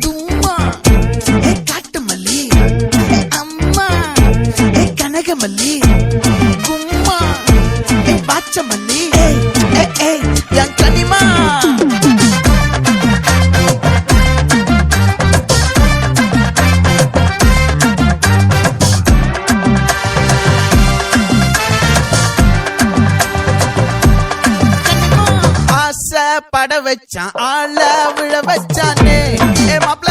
தும்மா காட்டு மல்லி, அம்மா கனகமல்லி, கும்மா பாச்ச மல்லி, என் கனிமா. பட வச்சான் ஆள விழ வச்சானே மாப்ள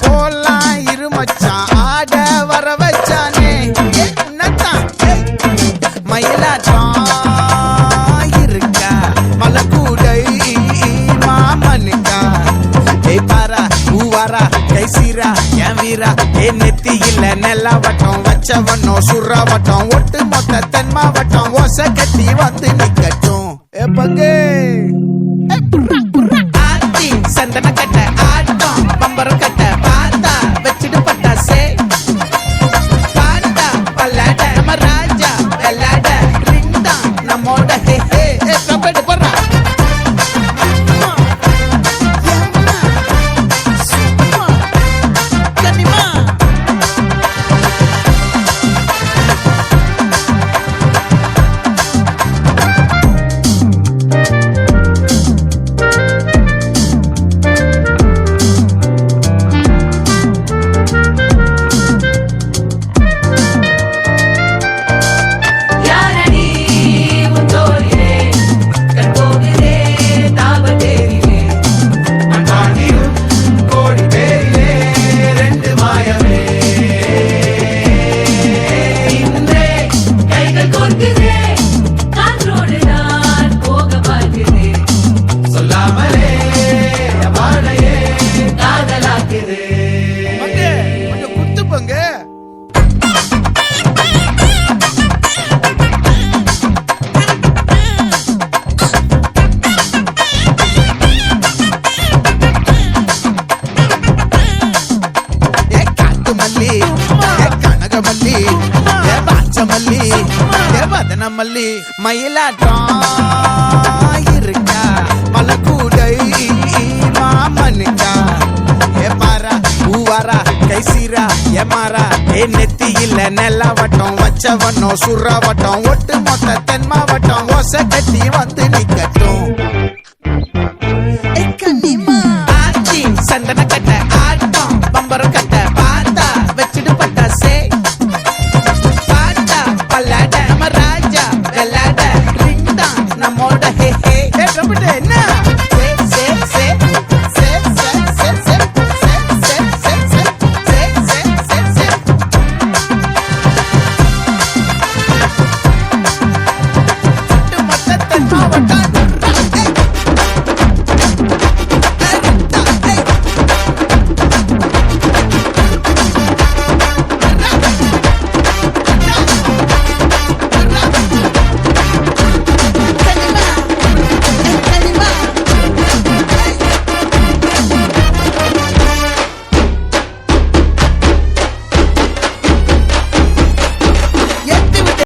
போலாம் இருமச்சான் ஆட வர வச்சானே உன்னத்தான் மயிலாட்டம் இருக்கா மலக்கூடை மாமனுக்கா பாரா பூவாரா கைசீரா என் வீரா நெத்தி இல்ல நெல்லா வட்டம் வச்சவனோ சுறா வட்டம் ஒட்டு மொத்த தென் மாவட்டம் ஓச கட்டி வந்து நிக்கட்டும் பங்கே ஆத்தி சந்தன கட்ட ஆட்டம் பம்பரம் கட்ட பாத்தா வச்சிட்டு பட்டாசே பாட்டா பல்லாட நம்ம ராஜா வெள்ளாட ரிங்டா நம்மோட ஹே ஹே கபடி போறா கனிமா. கனகமல்லி பாச்சமல்லி வதனமல்லி மயிலாட்டம் இருக்கா மலக்கூடை மாமனுக்கா பாரா பூவாரா கைசீரா எமாரா நெத்தி இல்ல நெல்லா வட்டம் வச்சவனோ சுறா வட்டம் ஒட்டு மொத்த தென் மாவட்டம் ஓச கட்டி வந்து